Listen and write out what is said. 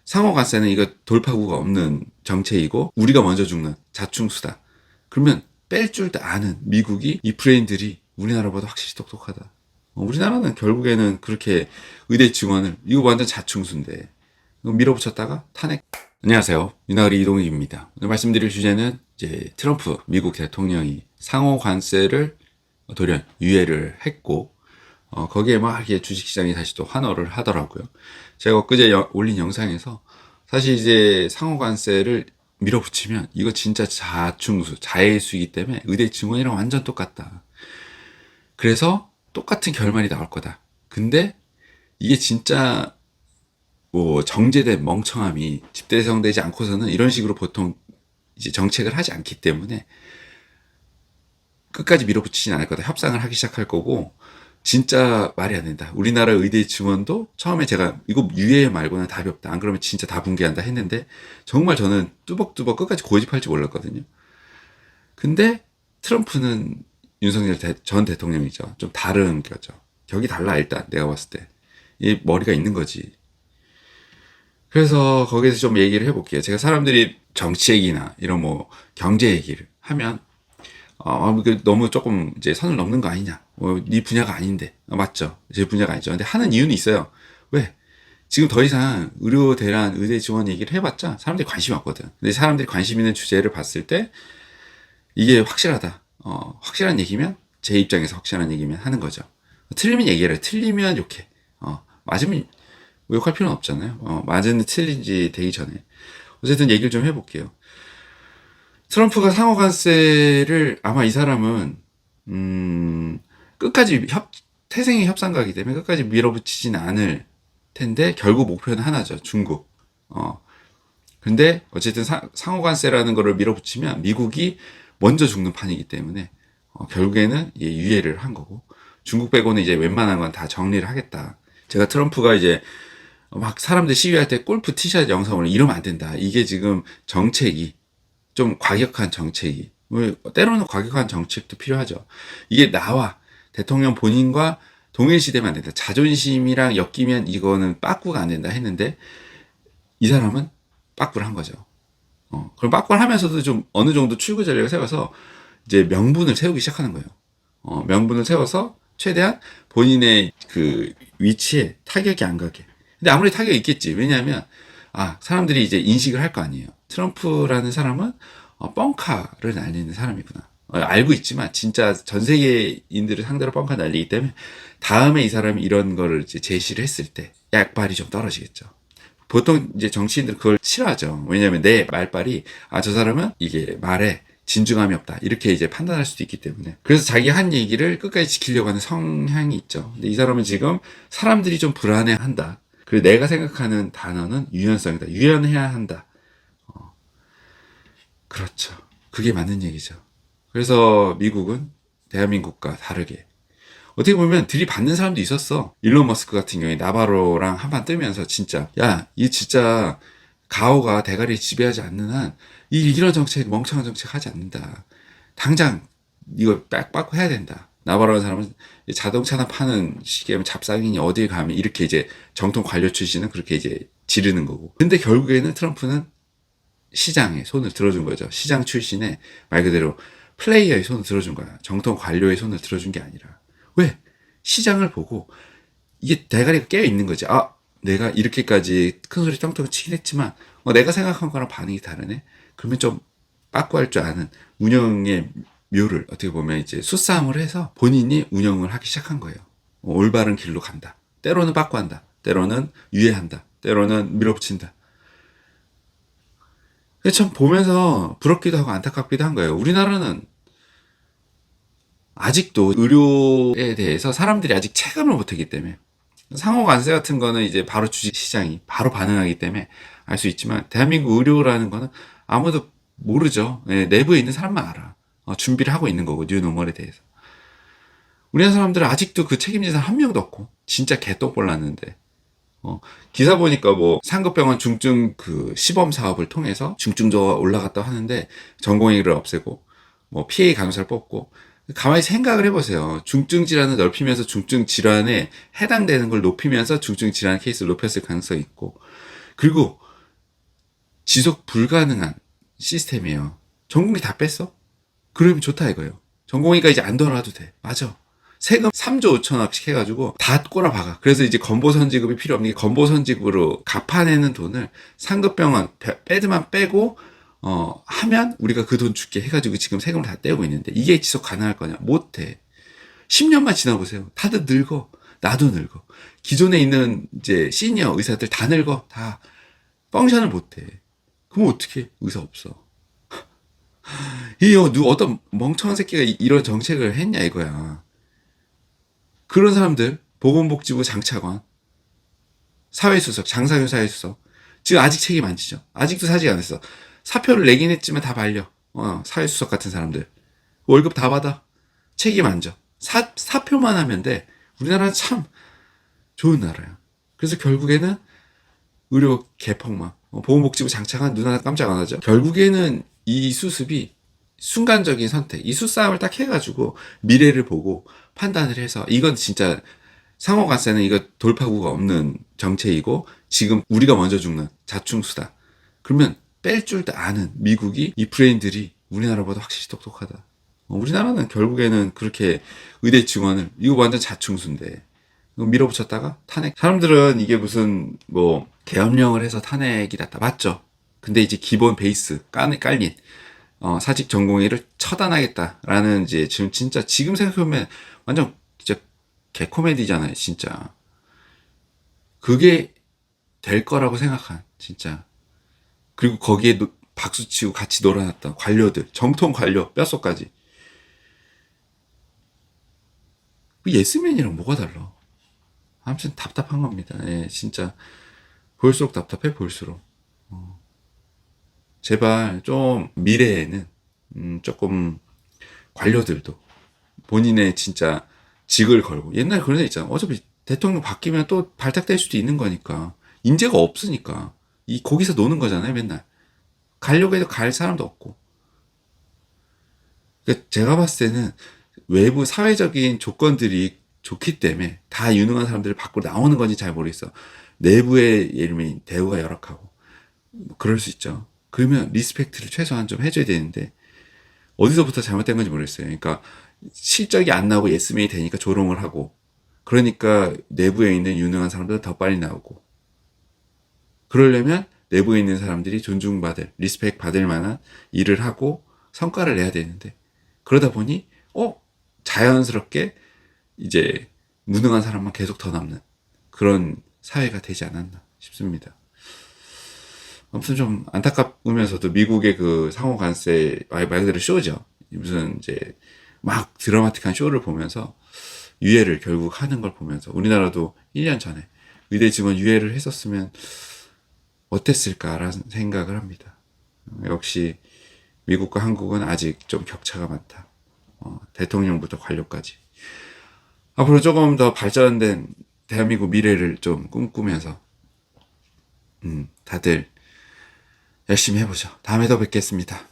상호간세는 이거 돌파구가 없는 정책이고 우리가 먼저 죽는 자충수다. 그러면 뺄 줄도 아는 미국이 이 브레인들이 우리나라보다 확실히 똑똑하다. 우리나라는 결국에는 그렇게 의대 증원을 이거 완전 자충수인데 이거 밀어붙였다가 탄핵. 안녕하세요. 윤나그리 이동익입니다. 오늘 말씀드릴 주제는 이제 트럼프 미국 대통령이 상호관세를 돌연 유예를 했고 거기에 막 이렇게 주식시장이 다시 또 환호를 하더라고요. 제가 그제 올린 영상에서 사실 이제 상호관세를 밀어붙이면 이거 진짜 자충수, 자해수이기 때문에 의대 증원이랑 완전 똑같다. 그래서 똑같은 결말이 나올 거다. 근데 이게 진짜 뭐 정제된 멍청함이 집대성되지 않고서는 이런 식으로 보통 이제 정책을 하지 않기 때문에 끝까지 밀어붙이진 않을 거다. 협상을 하기 시작할 거고 진짜 말이 안 된다. 우리나라 의대 증원도 처음에 제가 이거 유예 말고는 답이 없다. 안 그러면 진짜 다 붕괴한다 했는데 정말 저는 뚜벅뚜벅 끝까지 고집할 줄 몰랐거든요. 근데 트럼프는 윤석열 전 대통령이죠. 좀 다른 거죠. 격이 달라 일단 내가 봤을 때. 이 머리가 있는 거지. 그래서 거기에서 좀 얘기를 해볼게요. 제가 사람들이 정치 얘기나 이런 뭐 경제 얘기를 하면 너무 조금 이제 선을 넘는 거 아니냐. 네 분야가 아닌데. 맞죠. 제 분야가 아니죠. 근데 하는 이유는 있어요. 왜? 지금 더 이상 의료 대란, 의대 지원 얘기를 해봤자 사람들이 관심이 없거든. 근데 사람들이 관심 있는 주제를 봤을 때 이게 확실하다. 확실한 얘기면 제 입장에서 확실한 얘기면 하는 거죠. 틀리면 얘기해라. 틀리면 욕해. 맞으면 욕할 필요는 없잖아요. 맞은 틀린지 되기 전에. 어쨌든 얘기를 좀 해볼게요. 트럼프가 상호관세를 아마 이 사람은 끝까지 태생의 협상가이기 때문에 끝까지 밀어붙이진 않을 텐데 결국 목표는 하나죠. 중국. 근데 어쨌든 상호관세라는 거를 밀어붙이면 미국이 먼저 죽는 판이기 때문에 결국에는 유예를 한 거고 중국 빼고는 이제 웬만한 건 다 정리를 하겠다. 제가 트럼프가 이제 막 사람들 시위할 때 골프 티셔츠 영상을 이러면 안 된다. 이게 지금 정책이 좀 과격한 정책이 때로는 과격한 정책도 필요하죠. 이게 나와 대통령 본인과 동일시되면 안 된다. 자존심이랑 엮이면 이거는 빠꾸가 안 된다 했는데 이 사람은 빠꾸를 한 거죠. 그럼 빠꾸를 하면서도 좀 어느 정도 출구 전략을 세워서 이제 명분을 세우기 시작하는 거예요. 명분을 세워서 최대한 본인의 그 위치에 타격이 안 가게. 근데 아무리 타격이 있겠지. 왜냐하면 사람들이 이제 인식을 할 거 아니에요. 트럼프라는 사람은 뻥카를 날리는 사람이구나. 알고 있지만 진짜 전 세계인들을 상대로 뻥카 날리기 때문에 다음에 이 사람이 이런 거를 이제 제시를 했을 때 약발이 좀 떨어지겠죠. 보통 이제 정치인들 그걸 싫어하죠. 왜냐하면 내 말발이 저 사람은 이게 말에 진중함이 없다. 이렇게 이제 판단할 수도 있기 때문에. 그래서 자기 한 얘기를 끝까지 지키려고 하는 성향이 있죠. 근데 이 사람은 지금 사람들이 좀 불안해한다. 그리고 내가 생각하는 단어는 유연성이다. 유연해야 한다. 그렇죠. 그게 맞는 얘기죠. 그래서 미국은 대한민국과 다르게 어떻게 보면 들이받는 사람도 있었어. 일론 머스크 같은 경우에 나바로랑 한판 뜨면서 진짜 이 진짜 가오가 대가리에 지배하지 않는 한 이런 정책 멍청한 정책 하지 않는다. 당장 이거 빡빡 해야 된다. 나바로라는 사람은 자동차나 파는 시기에 잡상인이 어디에 가면 이렇게 이제 정통 관료 출신은 그렇게 이제 지르는 거고. 근데 결국에는 트럼프는 시장에 손을 들어준 거죠. 시장 출신의 말 그대로 플레이어의 손을 들어준 거야. 정통 관료의 손을 들어준 게 아니라. 왜? 시장을 보고 이게 대가리가 깨어 있는 거지. 내가 이렇게까지 큰 소리 떵떵 치긴 했지만 내가 생각한 거랑 반응이 다르네. 그러면 좀 빠꾸할 줄 아는 운영의 묘를 어떻게 보면 이제 수싸움을 해서 본인이 운영을 하기 시작한 거예요. 올바른 길로 간다. 때로는 빠꾸한다. 때로는 유예한다. 때로는 밀어붙인다. 참 보면서 부럽기도 하고 안타깝기도 한 거예요. 우리나라는 아직도 의료에 대해서 사람들이 아직 체감을 못하기 때문에 상호관세 같은 거는 이제 바로 주식시장이 바로 반응하기 때문에 알 수 있지만 대한민국 의료라는 거는 아무도 모르죠. 내부에 있는 사람만 알아. 준비를 하고 있는 거고 뉴노멀에 대해서. 우리나라 사람들은 아직도 그 책임진 사람 한 명도 없고 진짜 개똥볼 났는데 기사 보니까 뭐 상급병원 중증 그 시범 사업을 통해서 중증도가 올라갔다 하는데 전공의를 없애고 뭐 PA 간호사를 뽑고 가만히 생각을 해보세요. 중증 질환을 넓히면서 중증 질환에 해당되는 걸 높이면서 중증 질환 케이스를 높였을 가능성이 있고 그리고 지속 불가능한 시스템이에요. 전공이 다 뺐어? 그러면 좋다 이거예요. 전공이가 이제 안 돌아도 돼. 맞아. 세금 3조 5천억씩 해가지고 다 꼬라박아. 그래서 이제 건보선지급이 필요 없는 게 건보선지급으로 갚아내는 돈을 상급병원 빼드만 빼고 하면 우리가 그 돈 줄게 해가지고 지금 세금을 다 떼고 있는데 이게 지속 가능할 거냐? 못해. 10년만 지나보세요. 다들 늙어. 나도 늙어. 기존에 있는 이제 시니어 의사들 다 늙어. 다 펑션을 못해. 그럼 어떻게 의사 없어? 어떤 멍청한 새끼가 이런 정책을 했냐 이거야. 그런 사람들 보건복지부 장차관, 사회수석, 장상현 사회수석 지금 아직 책임 안 지죠. 아직도 사직 안 했어. 사표를 내긴 했지만 다 발려. 사회수석 같은 사람들 월급 다 받아. 책임 안 져. 사표만 하면 돼. 우리나라는 참 좋은 나라야. 그래서 결국에는 의료 개혁망, 보건복지부 장차관 눈 하나 깜짝 안 하죠. 결국에는 이 수습이 순간적인 선택, 이 수싸움을 딱 해가지고 미래를 보고 판단을 해서 이건 진짜 상호간세는 이거 돌파구가 없는 정책이고 지금 우리가 먼저 죽는 자충수다. 그러면 뺄 줄 아는 미국이 이 브레인들이 우리나라보다 확실히 똑똑하다. 우리나라는 결국에는 그렇게 의대 증원을 이거 완전 자충수인데 밀어붙였다가 탄핵. 사람들은 이게 무슨 뭐 계엄령을 해서 탄핵이 났다. 맞죠? 근데 이제 기본 베이스 깔린 사직 전공의를 처단하겠다라는 이제 지금 진짜 지금 생각해보면 완전 진짜 개코미디잖아요, 진짜. 그게 될 거라고 생각한 진짜. 그리고 거기에 박수치고 같이 놀아놨던 관료들, 정통 관료 뼛속까지. 그 예스맨이랑 뭐가 달라? 아무튼 답답한 겁니다. 예, 진짜 볼수록 답답해 볼수록. 제발 좀 미래에는 조금 관료들도 본인의 진짜 직을 걸고 옛날에 그런 애 있잖아. 어차피 대통령 바뀌면 또 발탁될 수도 있는 거니까 인재가 없으니까 거기서 노는 거잖아요. 맨날 가려고 해도 갈 사람도 없고. 그러니까 제가 봤을 때는 외부 사회적인 조건들이 좋기 때문에 다 유능한 사람들을 밖으로 나오는 건지 잘 모르겠어. 내부의 예를 들면 대우가 열악하고 뭐 그럴 수 있죠. 그러면 리스펙트를 최소한 좀 해줘야 되는데 어디서부터 잘못된 건지 모르겠어요. 그러니까 실적이 안 나오고 예스맨이 되니까 조롱을 하고 그러니까 내부에 있는 유능한 사람들은 더 빨리 나오고 그러려면 내부에 있는 사람들이 존중받을 리스펙 받을 만한 일을 하고 성과를 내야 되는데 그러다 보니 자연스럽게 이제 무능한 사람만 계속 더 남는 그런 사회가 되지 않았나 싶습니다. 아무튼 좀 안타까우면서도 미국의 그 상호간세 말 그대로 쇼죠. 무슨 이제 막 드라마틱한 쇼를 보면서 유예를 결국 하는 걸 보면서 우리나라도 1년 전에 의대 증원 유예를 했었으면 어땠을까라는 생각을 합니다. 역시 미국과 한국은 아직 좀 격차가 많다. 대통령부터 관료까지. 앞으로 조금 더 발전된 대한민국 미래를 좀 꿈꾸면서 다들 열심히 해보죠. 다음에 더 뵙겠습니다.